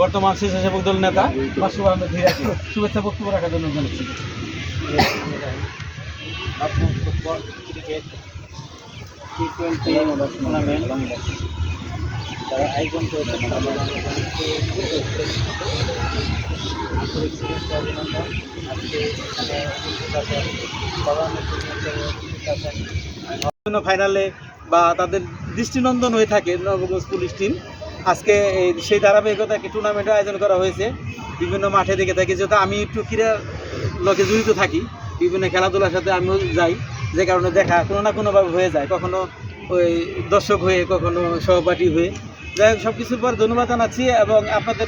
বর্তমান স্বেচ্ছাসেবক দল নেতা মাসুদ আহমেদ হিরাকে শুভেচ্ছা বক্তব্য রাখার জন্য জানাচ্ছি। তারা আয়োজন করেছেন ফাইনালে বা তাদের দৃষ্টিনন্দন হয়ে থাকে নবগঞ্জ পুলিশ টিম। আজকে সেই ধারাবাহিকতা একটি টুর্নামেন্টের আয়োজন করা হয়েছে বিভিন্ন মাঠে দেখে থাকি, যেহেতু আমি একটু ক্রীড়ার লোকে জড়িত থাকি, বিভিন্ন খেলাধুলার সাথে আমিও যাই, যে কারণে দেখা কোনো না কোনোভাবে হয়ে যায়, কখনো ওই দর্শক হয়ে, কখনো সহপাঠী হয়ে। যাই হোক, সব কিছুর পর ধন্যবাদ জানাচ্ছি এবং আপনাদের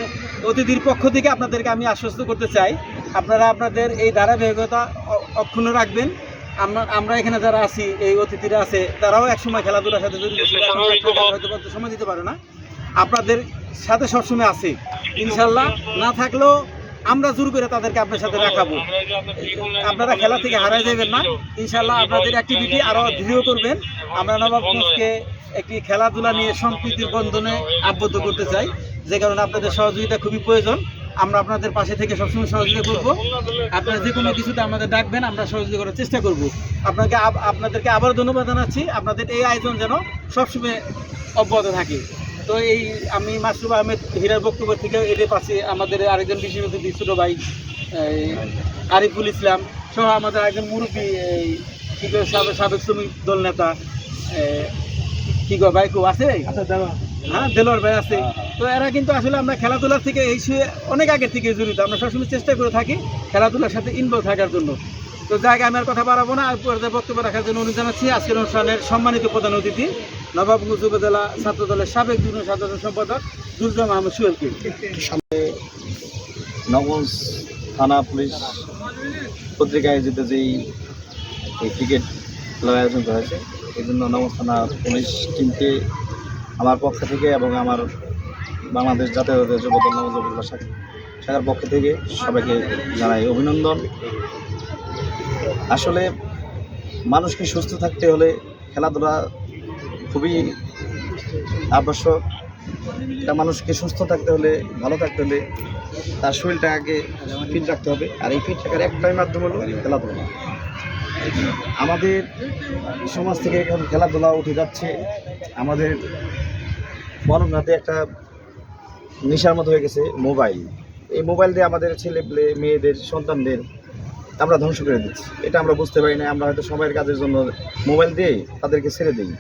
অতিথির পক্ষ থেকে আপনাদেরকে আমি আশ্বস্ত করতে চাই, আপনারা আপনাদের এই ধারাবাহিকতা অক্ষুণ্ণ রাখবেন। আমরা এখানে যারা আছি, এই অতিথিরা আছে, তারাও একসময় খেলাধুলার সাথে জড়িত ছিল, হয়তো সময় দিতে পারে না, আপনাদের সাথে সবসময় আছে ইনশাল্লাহ। না থাকলেও আমরা জোর করে তাদেরকে আপনার সাথে রাখাবো। আপনারা খেলা থেকে হারাই যাবেন না ইনশাল্লাহ, আপনাদের অ্যাক্টিভিটি আরও দৃঢ় করবেন। আমরা নবাবগঞ্জকে একটি খেলাধুলা নিয়ে সম্প্রীতির বন্ধনে আবদ্ধ করতে চাই, যে কারণে আপনাদের সহযোগিতা খুবই প্রয়োজন। আমরা আপনাদের পাশে থেকে সবসময় সহযোগিতা করব। আপনারা যে কোনো কিছুতে আমাদের ডাকবেন, আমরা সহযোগিতা করার চেষ্টা করব। আপনাদেরকে আবার ধন্যবাদ জানাচ্ছি। আপনাদের এই আয়োজন যেন সবসময় অব্যাহত থাকে। তো এই আমি মাসুদ আহমেদ হীরার বক্তব্য থেকে এদের পাশে আমাদের আরেকজন বিশেষ অতিথি ছোটো ভাই আরিফুল ইসলাম সহ আমাদের একজন মুরব্বী, সাবেক শ্রমিক দল নেতা কি গো ভাই কেউ আছে? হ্যাঁ, দেলোয়ার ভাই আছে। তো এরা কিন্তু আসলে আমরা খেলাধুলার থেকে এই অনেক আগের থেকে জড়িত। আমরা সবসময় চেষ্টা করে থাকি খেলাধুলার সাথে ইনভলভ থাকার জন্য। তো জায়গায় আমি আর কথা বাড়াবো না, বক্তব্য রাখার জন্য অনুরোধ জানাচ্ছি আজকের অনুষ্ঠানের সম্মানিত প্রধান অতিথি নবাবগঞ্জ উপজেলা ছাত্র দলের সাবেক যুগ্ম সাধারণ সম্পাদক দুর্জয় মাহমুদ সোহেলকে। নবগঞ্জ থানা পুলিশ পত্রিকা আয়োজিত যেই ক্রিকেট খেলার আয়োজন করা হয়েছে, এই জন্য নবগঞ্জ থানা পুলিশ টিমকে আমার পক্ষ থেকে এবং আমার বাংলাদেশ জাতীয়তাবাদী যুব দল নবগঞ্জ উপজেলা শাখার পক্ষ থেকে সবাইকে জানাই অভিনন্দন। আসলে মানুষকে সুস্থ থাকতে হলে খেলাধুলা খুবই আবশ্যক। একটা মানুষকে সুস্থ থাকতে হলে, ভালো থাকতে হলে তার শরীরটাকে ফিট রাখতে হবে, আর এই ফিট রাখার একটাই মাধ্যম হলো খেলাধুলা। আমাদের সমাজ থেকে এখন খেলাধুলা উঠে যাচ্ছে, আমাদের মনের হাতে একটা নেশার মতো হয়ে গেছে মোবাইল। এই মোবাইল দিয়ে আমাদের ছেলে পেলে, মেয়েদের, সন্তানদের আমরা ধ্বংস করে দিচ্ছি। এটা আমরা বুঝতে পারি না। আমরা হয়তো সময়ের কাজের জন্য মোবাইল দিয়ে তাদেরকে ছেড়ে দিই,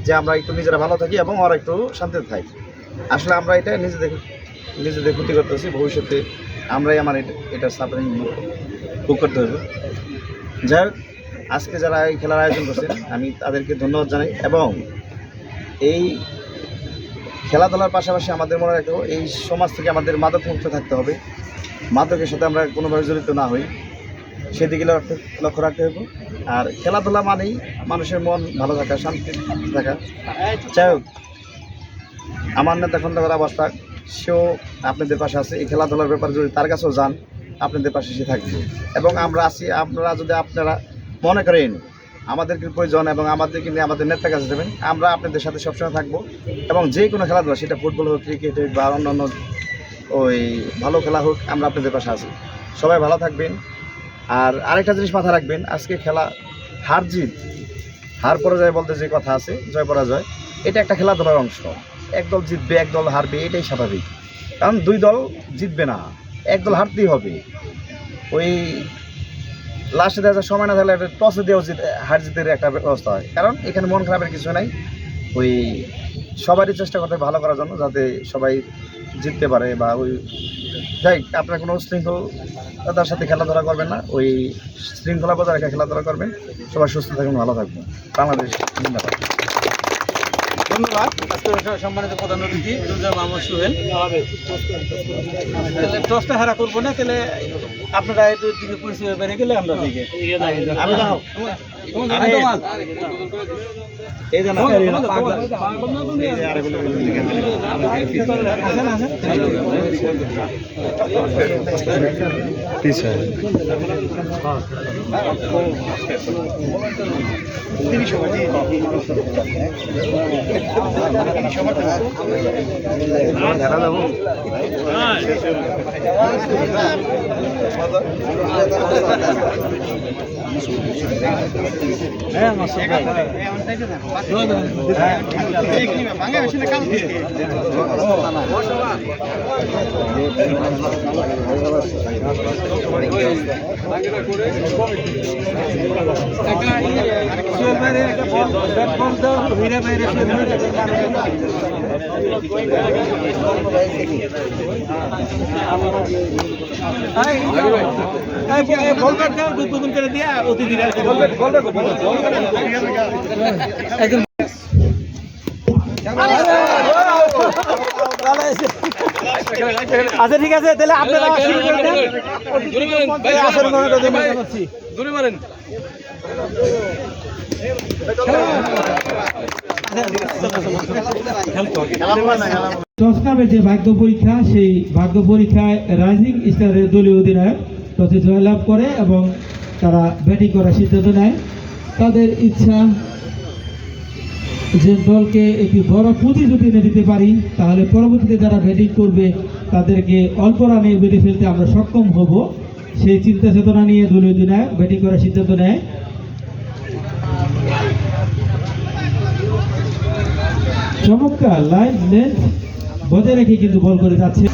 যে আমরা একটু নিজেরা ভালো থাকি এবং ওরা একটু শান্তিতে থাকি। আসলে আমরা এটা নিজেদের ক্ষতি করতেছি। ভবিষ্যতে আমরাই এটা সাফারিং ভোগ করতে হবে। যাই হোক, আজকে যারা এই খেলার আয়োজন করছেন আমি তাদেরকে ধন্যবাদ জানাই। এবং এই খেলাধুলার পাশাপাশি আমাদের মনে রাখতে হবে, এই সমাজ থেকে আমাদের মাদক মুক্ত থাকতে হবে। মাদকের সাথে আমরা কোনোভাবে জড়িত না হই, সেদিকে লক্ষ্য রাখতে হবে। আর খেলাধুলা মানেই মানুষের মন ভালো থাকা, শান্তি থাকা। যাই হোক, আমার নেতা খন্দকার আবাস পাক, সেও আপনাদের পাশে আছে। এই খেলাধুলার ব্যাপারে যদি তার কাছেও যান, আপনাদের পাশে সে থাকবে। এবং আমরা আছি, আপনারা মনে করেন আমাদেরকে প্রয়োজন এবং আমাদেরকে নিয়ে আমাদের নেতার কাছে যাবেন, আমরা আপনাদের সাথে সবসময় থাকবো। এবং যে কোনো খেলাধুলা, সেটা ফুটবল হোক, ক্রিকেট হোক বা অন্যান্য ওই ভালো খেলা হোক, আমরা আপনাদের পাশে আছি। সবাই ভালো থাকবেন। আর আরেকটা জিনিস মাথায় রাখবেন, আজকে খেলা হার পরাজয় বলতে যে কথা আছে, জয় পরাজয়, এটা একটা খেলাধুলার অংশ। এক দল জিতবে, এক দল হারবে, এটাই স্বাভাবিক। কারণ দুই দল জিতবে না, এক দল হারতেই হবে। ওই লাস্টে দেখা যায় সময় না থাকলে একটা টসে দিয়েও হার জিতের একটা ব্যবস্থা হয়। কারণ এখানে মন খারাপের কিছু নাই, ওই সবারই চেষ্টা করতে ভালো করার জন্য, যাতে সবাই জিততে পারে। বা ওই যাই, আপনারা কোনো শৃঙ্খলতার সাথে খেলাধুলা করবেন না, ওই শৃঙ্খলা বজায় রেখে খেলাধুলা করবেন। সবাই সুস্থ থাকবেন, ভালো থাকবেন। বাংলাদেশ জিন্দাবাদ। ধন্যবাদ। আজকে সম্মানিত প্রধান অতিথি দুর্জয় মাহমুদ সোহেল। টসটা হারা করবো না, তাহলে আপনারা দিকে পরিচয় বেড়ে গেলে আমরা দিকে এই যে না এই যে আরেকগুলো উদ্বোধন করে দিয়ে অতিথিরা আচ্ছা ঠিক আছে তাহলে আপনারা শুরু করে দেন টসকাপের যে ভাগ্য পরীক্ষা সেই ভাগ্য পরীক্ষায় রাইজিং স্টারের দলীয় অধিনায়ক টসে জয়লাভ করে এবং তারা ব্যাটিং করার সিদ্ধান্ত নেয়। তাদের ইচ্ছা যে দলকে একটি বড় প্রতিযোগিতা এনে দিতে পারি, তাহলে পরবর্তীতে যারা ব্যাটিং করবে তাদেরকে অল্প রানে বেঁধে ফেলতে আমরা সক্ষম হব। সেই চিন্তা চেতনা নিয়ে দলীয় অধিনায়ক ব্যাটিং করার সিদ্ধান্ত নেয়। চমৎকার লাইন লেন্থ বজায় রেখে কিন্তু বল করে যাচ্ছে।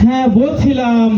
হ্যাঁ বলছিলাম